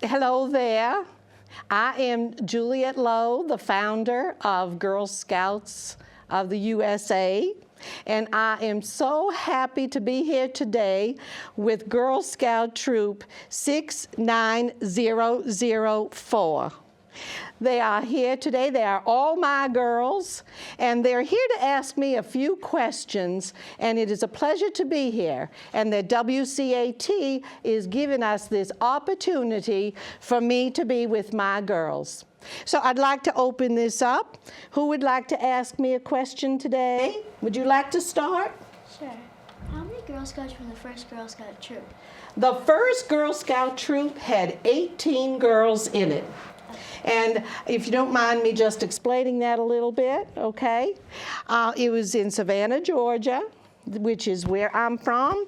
Hello there. I am Juliette Low, the founder of Girl Scouts of the USA, and I am so happy to be here today with Girl Scout Troop 69004. They are here today. They are all my girls, and they're here to ask me a few questions, and it is a pleasure to be here. And the WCAT is giving us this opportunity for me to be with my girls. So I'd like to open this up. Who would like to ask me a question today? Would you like to start? Sure. How many Girl Scouts were the first Girl Scout troop? The first Girl Scout troop had 18 girls in it. And if you don't mind me just explaining that a little bit, okay? It was in Savannah, Georgia, which is where I'm from.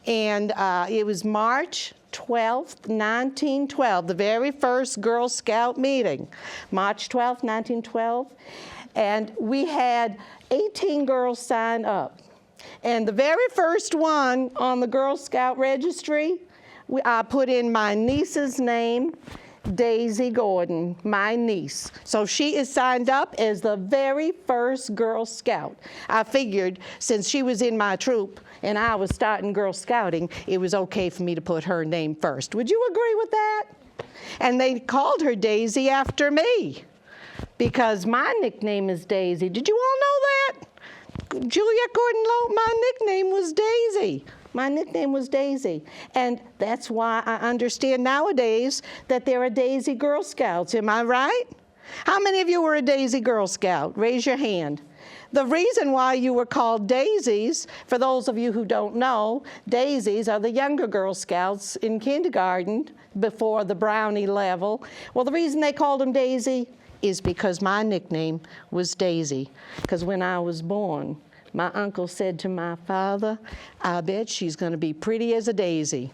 And it was March 12th, 1912, the very first Girl Scout meeting, March 12th, 1912. And we had 18 girls sign up. And the very first one on the Girl Scout registry, I put in my niece's name, Daisy Gordon, my niece. So she is signed up as the very first Girl Scout. I figured since she was in my troop and I was starting Girl Scouting, it was okay for me to put her name first. Would you agree with that? And they called her Daisy after me because my nickname is Daisy. Did you all know that? Juliette Gordon Low, my nickname was Daisy. My nickname was Daisy, and that's why I understand nowadays that there are Daisy Girl Scouts. Am I right? How many of you were a Daisy Girl Scout? Raise your hand. The reason why you were called Daisies, for those of you who don't know, Daisies are the younger Girl Scouts in kindergarten before the Brownie level. Well, the reason they called them Daisy is because my nickname was Daisy, because when I was born, my uncle said to my father, I bet she's going to be pretty as a daisy.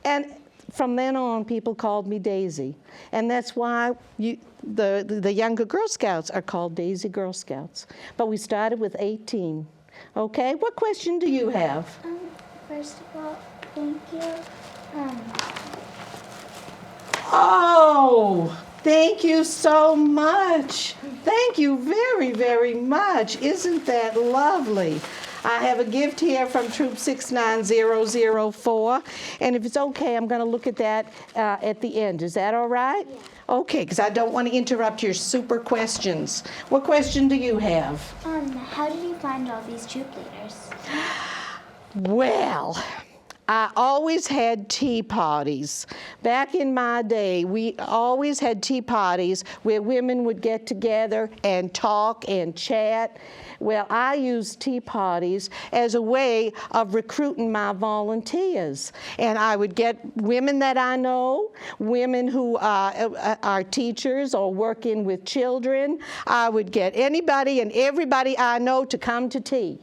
And from then on, people called me Daisy. And that's why the younger Girl Scouts are called Daisy Girl Scouts. But we started with 18. Okay, what question do you have? First of all, thank you. Oh, thank you so much. Thank you very, very much. Isn't that lovely? I have a gift here from Troop 69004, and if it's okay, I'm going to look at that at the end. Is that all right? Yeah. Okay, because I don't want to interrupt your super questions. What question do you have? How did you find all these troop leaders? Well, I always had tea parties. Back in my day, we always had tea parties where women would get together and talk and chat. Well, I used tea parties as a way of recruiting my volunteers. And I would get women that I know, women who are teachers or working with children. I would get anybody and everybody I know to come to tea.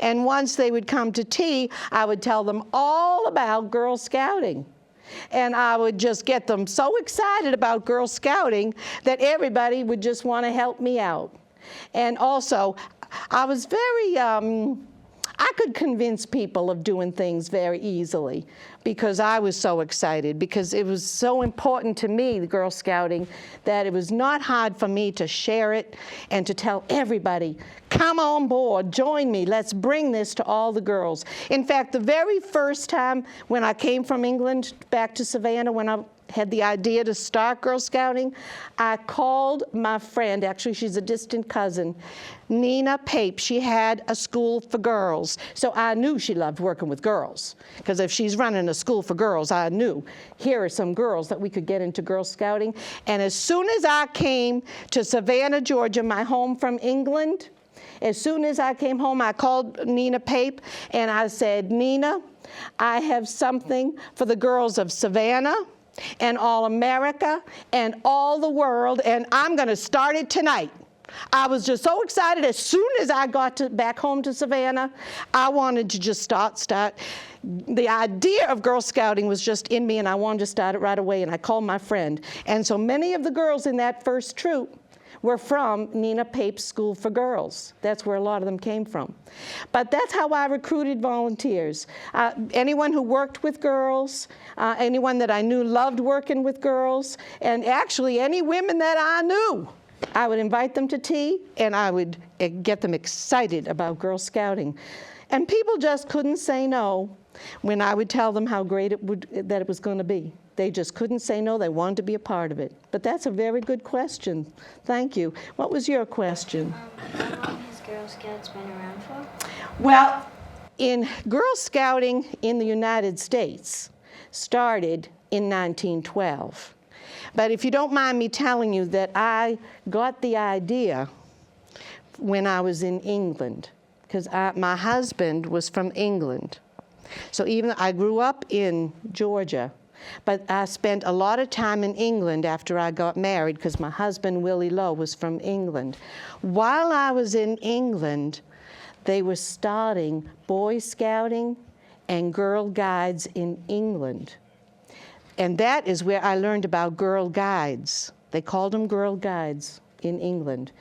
And once they would come to tea, I would tell them all about Girl Scouting. And I would just get them so excited about Girl Scouting that everybody would just want to help me out. And also, I was very, I could convince people of doing things very easily because I was so excited, because it was so important to me, the Girl Scouting, that it was not hard for me to share it and to tell everybody, come on board, join me, let's bring this to all the girls. In fact, the very first time when I came from England back to Savannah, when I had the idea to start Girl Scouting, I called my friend, actually she's a distant cousin, Nina Pape. She had a school for girls, so I knew she loved working with girls, because if she's running a school for girls, I knew here are some girls that we could get into Girl Scouting. And as soon as I came to Savannah, Georgia, my home from England, as soon as I came home, I called Nina Pape and I said, Nina, I have something for the girls of Savannah and all America and all the world, and I'm going to start it tonight. I was just so excited. As soon as I got back home to Savannah, I wanted to just start. The idea of Girl Scouting was just in me, and I wanted to start it right away, and I called my friend. And so many of the girls in that first troop were from Nina Pape's School for Girls. That's where a lot of them came from. But that's how I recruited volunteers. Anyone who worked with girls, anyone that I knew loved working with girls, and actually any women that I knew. I would invite them to tea, and I would get them excited about Girl Scouting. And people just couldn't say no when I would tell them how great that it was going to be. They just couldn't say no. They wanted to be a part of it. But that's a very good question. Thank you. What was your question? How long has Girl Scouts been around for? Well, in Girl Scouting in the United States started in 1912. But if you don't mind me telling you that I got the idea when I was in England, because my husband was from England. So even I grew up in Georgia, but I spent a lot of time in England after I got married because my husband, Willie Low, was from England. While I was in England, they were starting Boy Scouting and Girl Guides in England. And that is where I learned about Girl Guides. They called them Girl Guides in England.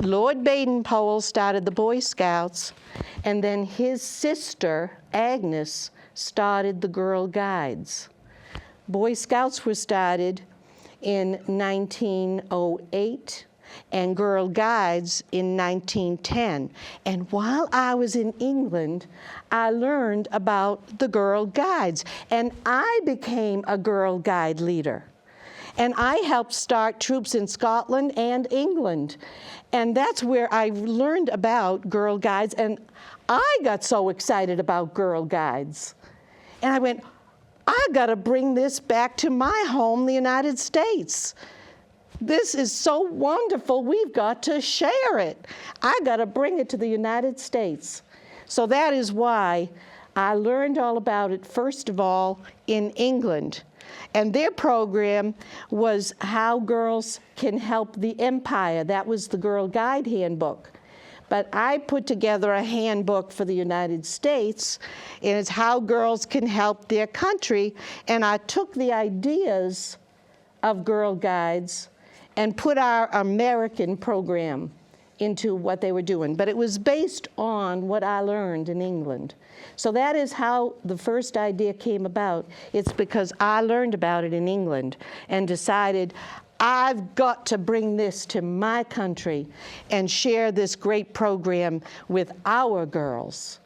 Lord Baden-Powell started the Boy Scouts, and then his sister, Agnes, started the Girl Guides. Boy Scouts were started in 1908, and Girl Guides in 1910. And while I was in England, I learned about the Girl Guides, and I became a Girl Guide leader. And I helped start troops in Scotland and England. And that's where I learned about Girl Guides, and I got so excited about Girl Guides. And I went, I gotta bring this back to my home, the United States. This is so wonderful, we've got to share it. I gotta bring it to the United States. So that is why I learned all about it, first of all, in England. And their program was how girls can help the empire. That was the Girl Guide handbook. But I put together a handbook for the United States, and it's how girls can help their country. And I took the ideas of Girl Guides and put our American program into what they were doing. But it was based on what I learned in England. So that is how the first idea came about. It's because I learned about it in England and decided I've got to bring this to my country and share this great program with our girls.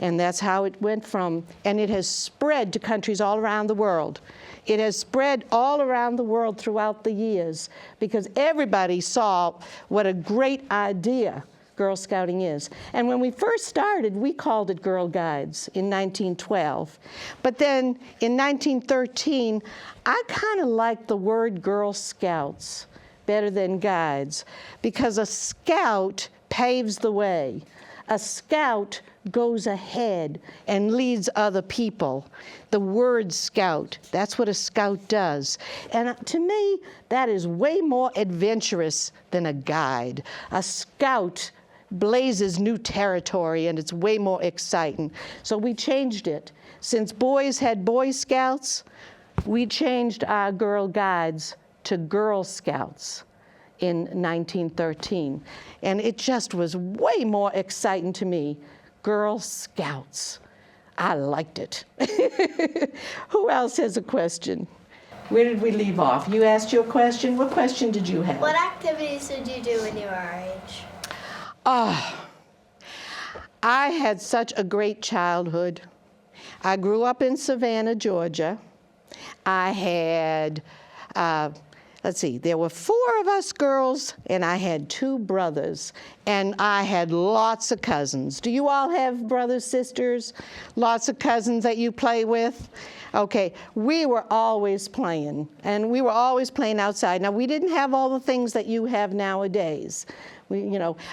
And that's how it went from, and it has spread to countries all around the world. It has spread all around the world throughout the years because everybody saw what a great idea Girl Scouting is. And when we first started, we called it Girl Guides in 1912. But then in 1913, I kind of liked the word Girl Scouts better than guides because a scout paves the way. A scout goes ahead and leads other people. The word scout, that's what a scout does. And to me, that is way more adventurous than a guide. A scout blazes new territory, and it's way more exciting. So we changed it. Since boys had Boy Scouts, we changed our Girl Guides to Girl Scouts in 1913. And it just was way more exciting to me. Girl Scouts. I liked it. Who else has a question? Where did we leave off? You asked your question. What question did you have? What activities did you do when you were our age? I had such a great childhood. I grew up in Savannah, Georgia. I had, there were 4 of us girls, and I had 2 brothers, and I had lots of cousins. Do you all have brothers, sisters, lots of cousins that you play with? Okay, we were always playing, and we were always playing outside. Now, we didn't have all the things that you have nowadays.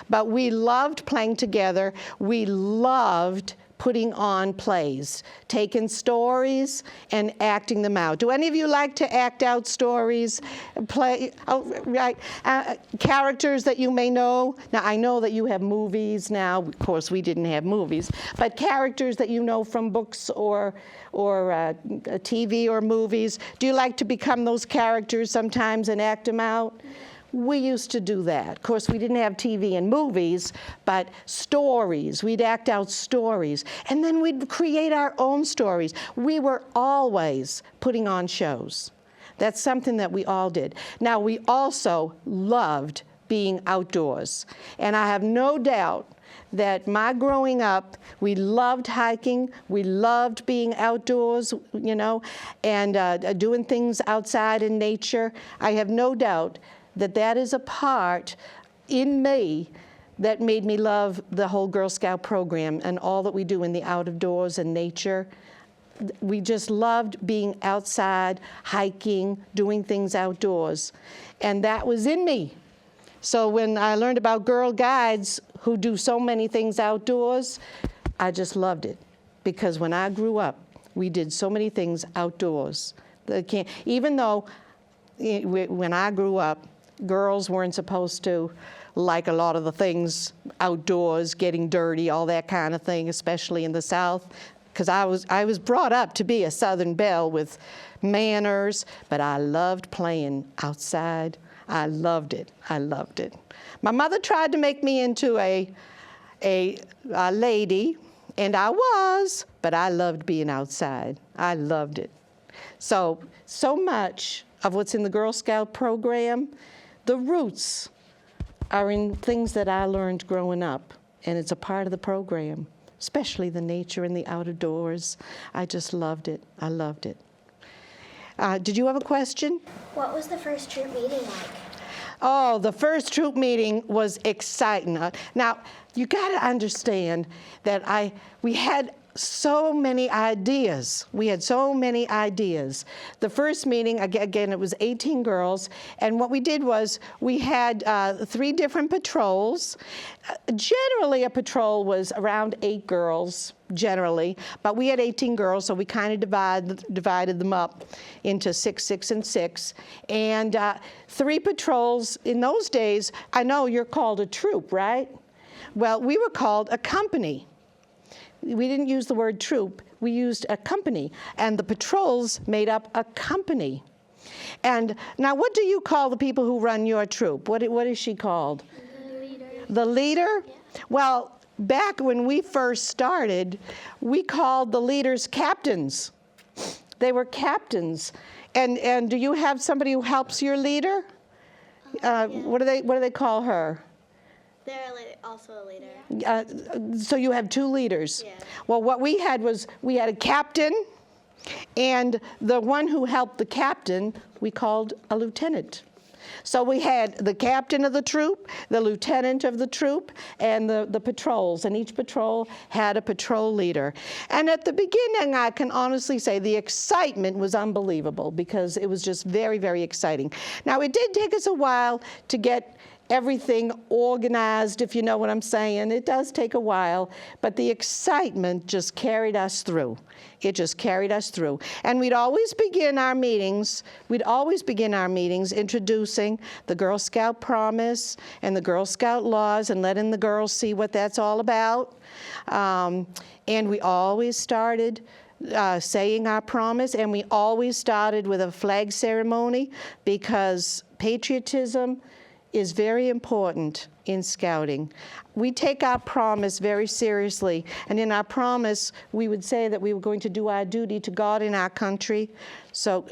But we loved playing together. We loved putting on plays, taking stories and acting them out. Do any of you like to act out stories, play, characters that you may know? Now, I know that you have movies now. Of course, we didn't have movies, but characters that you know from books or TV or movies. Do you like to become those characters sometimes and act them out? We used to do that. Of course, we didn't have TV and movies, but stories. We'd act out stories. And then we'd create our own stories. We were always putting on shows. That's something that we all did. Now, we also loved being outdoors. And I have no doubt that my growing up, we loved hiking, we loved being outdoors, you know, and doing things outside in nature. I have no doubt that that is a part in me that made me love the whole Girl Scout program and all that we do in the outdoors and nature. We just loved being outside, hiking, doing things outdoors. And that was in me. So when I learned about Girl Guides who do so many things outdoors, I just loved it. Because when I grew up, we did so many things outdoors. Even though when I grew up, girls weren't supposed to like a lot of the things outdoors, getting dirty, all that kind of thing, especially in the South, because I was brought up to be a Southern belle with manners, but I loved playing outside. I loved it. I loved it. My mother tried to make me into a lady, and I was, but I loved being outside. I loved it. So much of what's in the Girl Scout program, the roots are in things that I learned growing up, and it's a part of the program, especially the nature and the outdoors. I just loved it. I loved it. Did you have a question? What was the first troop meeting like? Oh, the first troop meeting was exciting. Now, you got to understand that we had so many ideas. We had so many ideas. The first meeting, again, it was 18 girls, and what we did was we had 3 different patrols. Generally, a patrol was around 8 girls, generally, but we had 18 girls, so we kind of divided them up into 6, 6, and 6. And 3 patrols in those days. I know you're called a troop, right? Well, we were called a company. We didn't use the word troop, we used a company, and the patrols made up a company. And now what do you call the people who run your troop? What is she called? The leader. The leader? Yeah. Well, back when we first started, we called the leaders captains. They were captains. And do you have somebody who helps your leader? Yeah. What do they call her? They're also a leader. So you have 2 leaders. Yeah. Well, what we had was we had a captain, and the one who helped the captain we called a lieutenant. So we had the captain of the troop, the lieutenant of the troop, and the patrols, and each patrol had a patrol leader. And at the beginning, I can honestly say the excitement was unbelievable because it was just very, very exciting. Now, it did take us a while to get everything organized, if you know what I'm saying. It does take a while, but the excitement just carried us through. It just carried us through. And we'd always begin our meetings introducing the Girl Scout Promise and the Girl Scout Laws and letting the girls see what that's all about. And we always started saying our promise, and we always started with a flag ceremony because patriotism is very important in scouting. We take our promise very seriously, and in our promise, we would say that we were going to do our duty to God and our country. So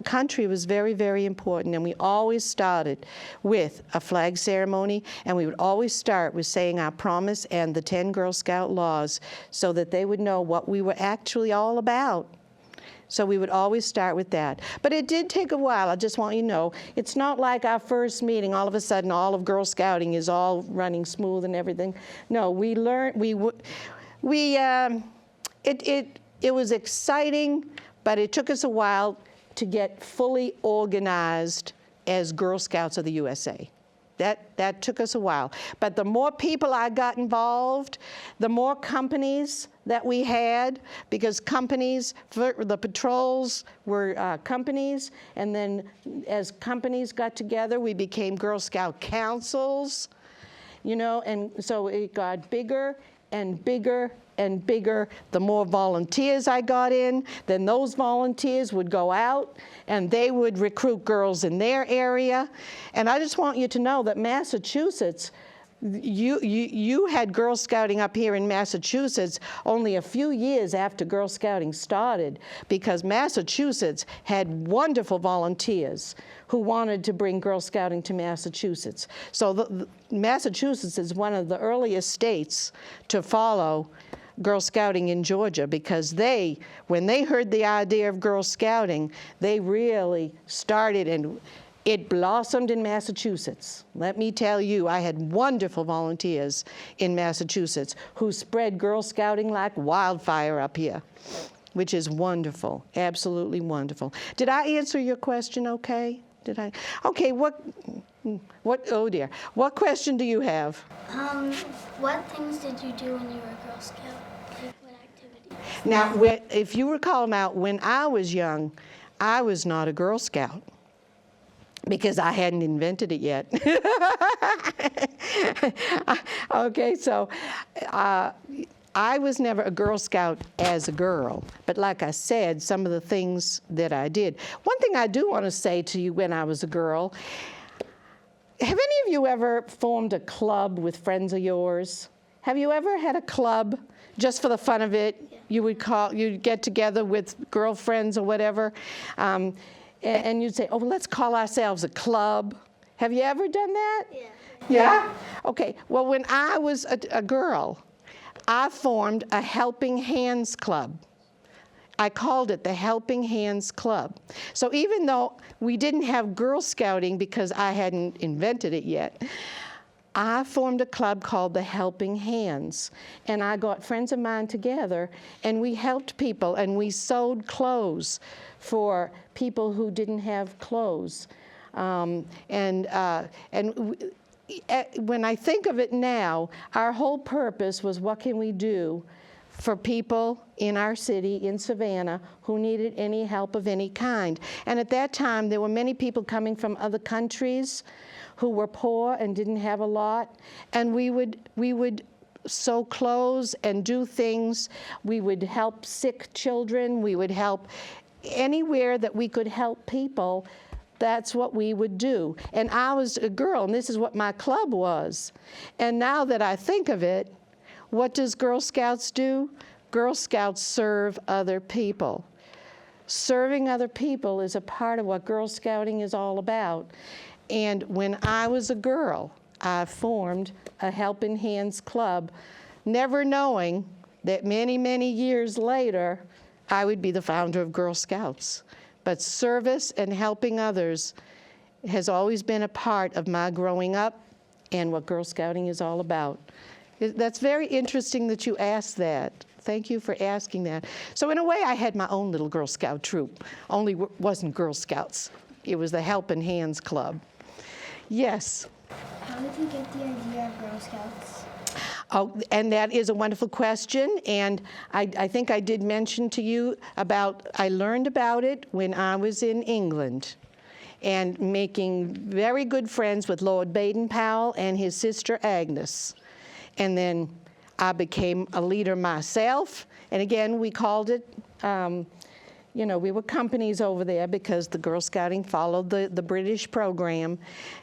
country was very, very important, and we always started with a flag ceremony, and we would always start with saying our promise and the 10 Girl Scout laws so that they would know what we were actually all about. So we would always start with that. But it did take a while. I just want you to know, it's not like our first meeting, all of a sudden, all of Girl Scouting is all running smooth and everything. No, we learned, it was exciting, but it took us a while to get fully organized as Girl Scouts of the USA. That took us a while. But the more people I got involved, the more companies that we had, because companies, the patrols were companies, and then as companies got together, we became Girl Scout councils, you know, and so it got bigger and bigger and bigger, the more volunteers I got in. Then those volunteers would go out and they would recruit girls in their area. And I just want you to know that Massachusetts, you had Girl Scouting up here in Massachusetts only a few years after Girl Scouting started, because Massachusetts had wonderful volunteers who wanted to bring Girl Scouting to Massachusetts. So Massachusetts is one of the earliest states to follow Girl Scouting in Georgia, because when they heard the idea of Girl Scouting, they really started, and it blossomed in Massachusetts. Let me tell you, I had wonderful volunteers in Massachusetts who spread Girl Scouting like wildfire up here, which is wonderful, absolutely wonderful. Did I answer your question okay? Did I? Okay, oh dear. What question do you have? What things did you do when you were a Girl Scout? Like, what activities? Now, if you recall now, when I was young, I was not a Girl Scout, because I hadn't invented it yet. Okay, so I was never a Girl Scout as a girl, but like I said, some of the things that I did. One thing I do want to say to you, when I was a girl, have any of you ever formed a club with friends of yours? Have you ever had a club just for the fun of it? Yeah. You'd get together with girlfriends or whatever, and you'd say, oh, let's call ourselves a club. Have you ever done that? Yeah. Yeah? Okay, well, when I was a girl, I formed a Helping Hands Club. I called it the Helping Hands Club. So even though we didn't have Girl Scouting because I hadn't invented it yet, I formed a club called the Helping Hands. And I got friends of mine together, and we helped people, and we sewed clothes for people who didn't have clothes. When I think of it now, our whole purpose was, what can we do for people in our city, in Savannah, who needed any help of any kind? And at that time, there were many people coming from other countries who were poor and didn't have a lot, and we would sew clothes and do things. We would help sick children. We would help anywhere that we could help people. That's what we would do. And I was a girl, and this is what my club was. And now that I think of it, what does Girl Scouts do? Girl Scouts serve other people. Serving other people is a part of what Girl Scouting is all about. And when I was a girl, I formed a Helping Hands Club, never knowing that many, many years later, I would be the founder of Girl Scouts. But service and helping others has always been a part of my growing up and what Girl Scouting is all about. That's very interesting that you asked that. Thank you for asking that. So in a way, I had my own little Girl Scout troop, only wasn't Girl Scouts. It was the Helping Hands Club. Yes? How did you get the idea of Girl Scouts? Oh, and that is a wonderful question, and I think I did mention to you about, I learned about it when I was in England, and making very good friends with Lord Baden-Powell and his sister Agnes. And then I became a leader myself, and again, we called it, we were companies over there because the Girl Scouting followed the British program,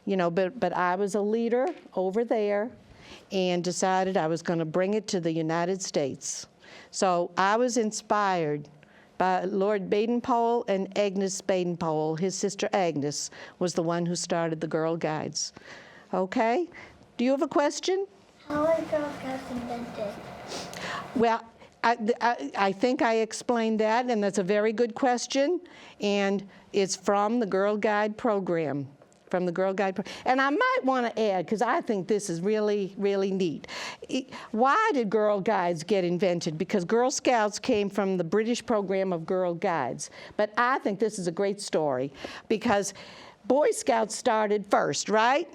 but I was a leader over there, and decided I was going to bring it to the United States. So I was inspired by Lord Baden-Powell and Agnes Baden-Powell. His sister Agnes was the one who started the Girl Guides. Okay? Do you have a question? How were Girl Scouts invented? Well, I think I explained that, and that's a very good question, and it's from the Girl Guide program. From the Girl Guide. And I might want to add, because I think this is really, really neat. Why did Girl Guides get invented? Because Girl Scouts came from the British program of Girl Guides. But I think this is a great story, because Boy Scouts started first, right?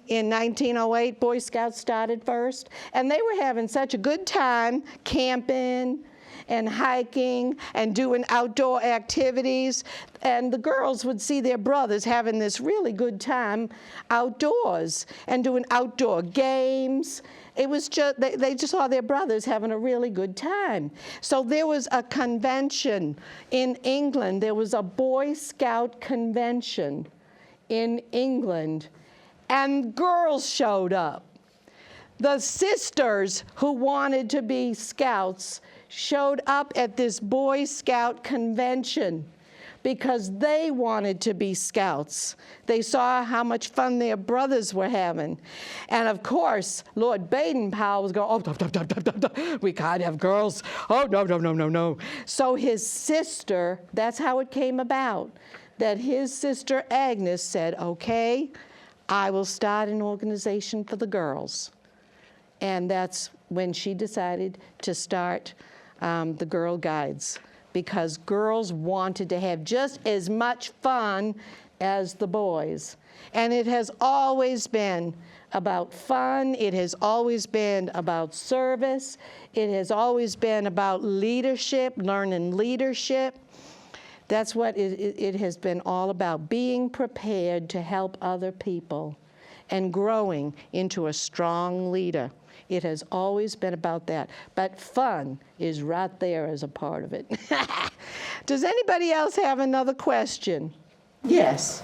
In 1908, Boy Scouts started first. And they were having such a good time camping and hiking and doing outdoor activities. And the girls would see their brothers having this really good time outdoors and doing outdoor games. It was just, they just saw their brothers having a really good time. So there was a convention in England. There was a Boy Scout convention in England, and girls showed up. The sisters who wanted to be scouts showed up at this Boy Scout convention because they wanted to be scouts. They saw how much fun their brothers were having. And of course, Lord Baden-Powell was going, oh, we can't have girls. Oh, no, no, no, no, no. So his sister, that's how it came about, that his sister Agnes said, okay, I will start an organization for the girls. And that's when she decided to start the Girl Guides, because girls wanted to have just as much fun as the boys. And it has always been about fun. It has always been about service. It has always been about leadership, learning leadership. That's what it has been all about, being prepared to help other people and growing into a strong leader. It has always been about that. But fun is right there as a part of it. Does anybody else have another question? Yes.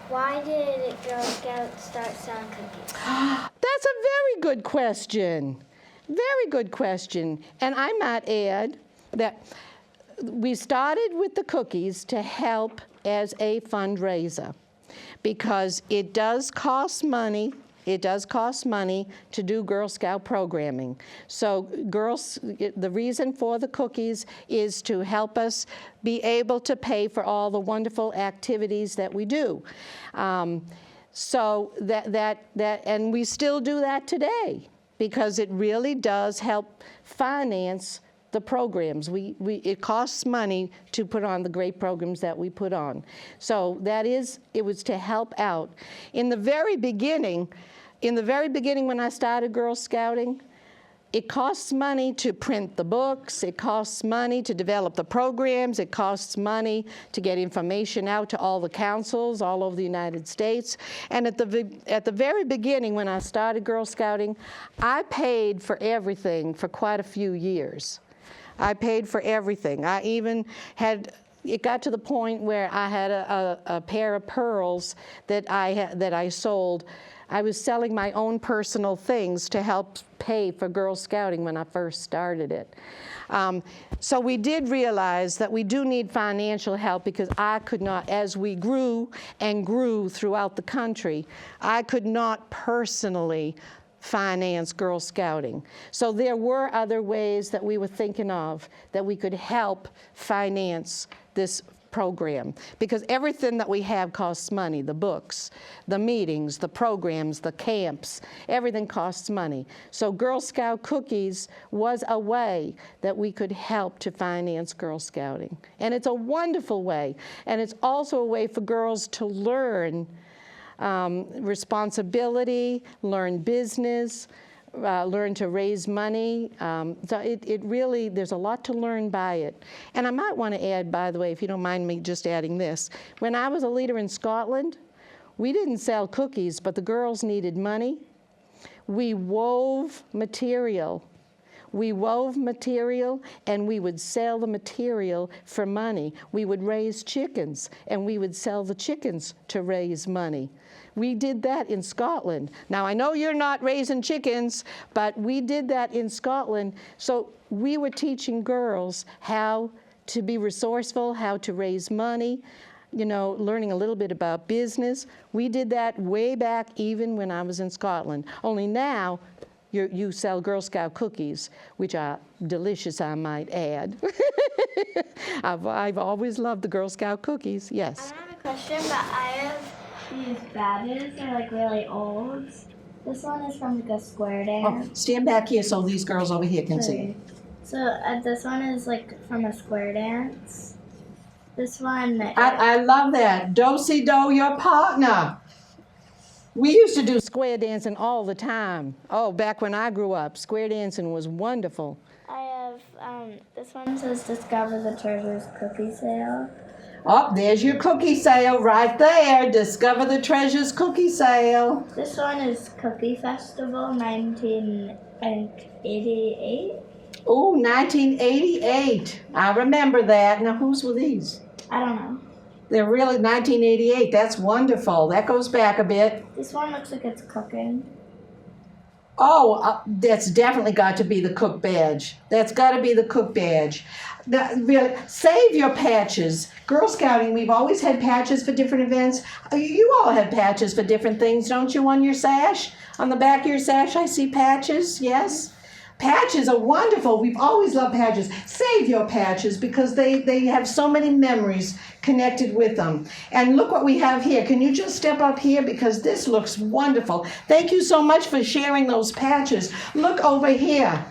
Why did Girl Scouts start selling cookies? That's a very good question. Very good question. And I might add that we started with the cookies to help as a fundraiser, because it does cost money. It does cost money to do Girl Scout programming. So the reason for the cookies is to help us be able to pay for all the wonderful activities that we do. So and we still do that today, because it really does help finance the programs. It costs money to put on the great programs that we put on. So it was to help out. In the very beginning when I started Girl Scouting, it costs money to print the books, it costs money to develop the programs, it costs money to get information out to all the councils all over the United States. And at the very beginning when I started Girl Scouting, I paid for everything for quite a few years. I paid for everything. I even it got to the point where I had a pair of pearls that I sold. I was selling my own personal things to help pay for Girl Scouting when I first started it. So we did realize that we do need financial help, because I could not, as we grew and grew throughout the country, I could not personally finance Girl Scouting. So there were other ways that we were thinking of that we could help finance this program, because everything that we have costs money. The books, the meetings, the programs, the camps, everything costs money. So Girl Scout cookies was a way that we could help to finance Girl Scouting. And it's a wonderful way. And it's also a way for girls to learn responsibility, learn business, learn to raise money. So it really, there's a lot to learn by it. And I might want to add, by the way, if you don't mind me just adding this, when I was a leader in Scotland, we didn't sell cookies, but the girls needed money. We wove material. We wove material, and we would sell the material for money. We would raise chickens, and we would sell the chickens to raise money. We did that in Scotland. Now, I know you're not raising chickens, but we did that in Scotland. So we were teaching girls how to be resourceful, how to raise money, learning a little bit about business. We did that way back even when I was in Scotland. Only now, you sell Girl Scout cookies, which are delicious, I might add. I've always loved the Girl Scout cookies, yes. I don't have a question, but I have these badges. They're really old. This one is from a square dance. Oh, stand back here so these girls over here can see. So this one is from a square dance. This one. I love that. Do-si-do, your partner. We used to do square dancing all the time. Oh, back when I grew up, square dancing was wonderful. I this one says Discover the Treasures cookie sale. Oh, there's your cookie sale right there. Discover the Treasures cookie sale. This one is Cookie Festival 1988. Oh, 1988. I remember that. Now, whose were these? I don't know. They're really 1988. That's wonderful. That goes back a bit. This one looks like it's cooking. Oh, that's definitely got to be the cook badge. That's got to be the cook badge. Really, save your patches. Girl Scouting, we've always had patches for different events. You all have patches for different things, don't you, on your sash? On the back of your sash, I see patches, yes? Patches are wonderful. We've always loved patches. Save your patches because they have so many memories connected with them. And look what we have here. Can you just step up here because this looks wonderful. Thank you so much for sharing those patches. Look over here.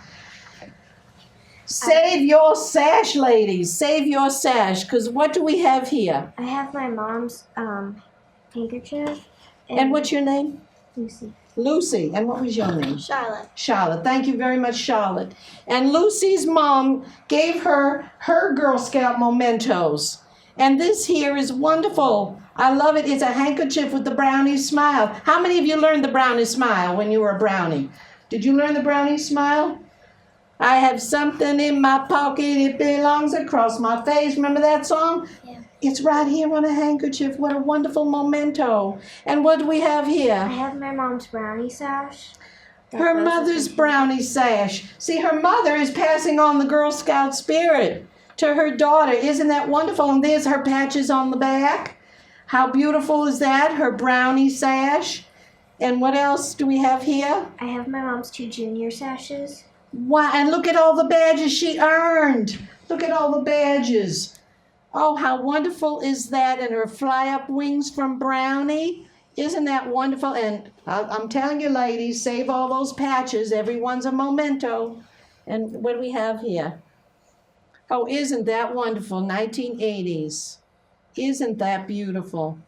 Save your sash, ladies. Save your sash because what do we have here? I have my mom's handkerchief. And what's your name? Lucy. Lucy. And what was your name? Charlotte. Charlotte. Thank you very much, Charlotte. And Lucy's mom gave her Girl Scout mementos. And this here is wonderful. I love it. It's a handkerchief with the brownie smile. How many of you learned the brownie smile when you were a brownie? Did you learn the brownie smile? I have something in my pocket. It belongs across my face. Remember that song? Yeah. It's right here on a handkerchief. What a wonderful memento. And what do we have here? I have my mom's brownie sash. Her mother's brownie sash. See, her mother is passing on the Girl Scout spirit to her daughter. Isn't that wonderful? And there's her patches on the back. How beautiful is that? Her brownie sash. And what else do we have here? I have my mom's 2 junior sashes. Wow, and look at all the badges she earned. Look at all the badges. Oh, how wonderful is that? And her fly-up wings from Brownie. Isn't that wonderful? And I'm telling you, ladies, save all those patches. Everyone's a memento. And what do we have here? Oh, isn't that wonderful? 1980s. Isn't that beautiful?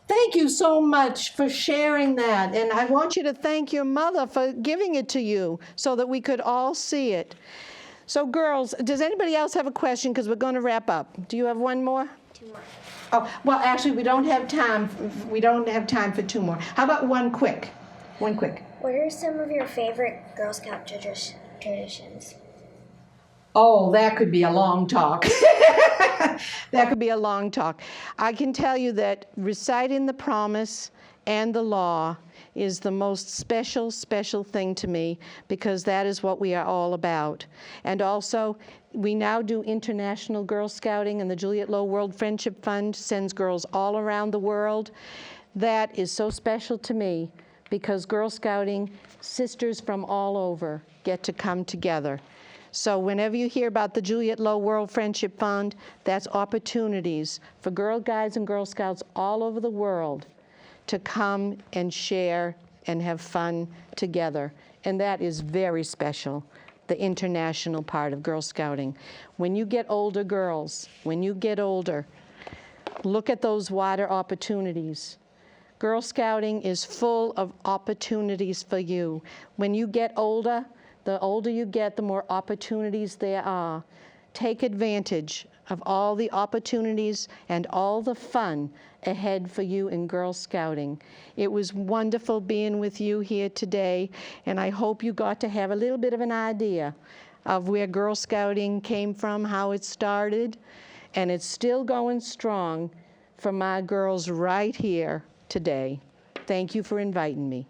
Thank you so much for sharing that. And I want you to thank your mother for giving it to you so that we could all see it. So girls, does anybody else have a question? Because we're going to wrap up. Do you have one more? 2 more. Oh, well, actually, we don't have time. We don't have time for 2 more. How about one quick? One quick. What are some of your favorite Girl Scout traditions? Oh, that could be a long talk. That could be a long talk. I can tell you that reciting the promise and the law is the most special thing to me because that is what we are all about. And also, we now do international Girl Scouting, and the Juliette Low World Friendship Fund sends girls all around the world. That is so special to me because Girl Scouting, sisters from all over get to come together. So whenever you hear about the Juliette Low World Friendship Fund, that's opportunities for Girl Guides and Girl Scouts all over the world to come and share and have fun together. And that is very special, the international part of Girl Scouting. When you get older, girls, when you get older, look at those wider opportunities. Girl Scouting is full of opportunities for you. When you get older, the older you get, the more opportunities there are. Take advantage of all the opportunities and all the fun ahead for you in Girl Scouting. It was wonderful being with you here today, and I hope you got to have a little bit of an idea of where Girl Scouting came from, how it started, and it's still going strong for my girls right here today. Thank you for inviting me.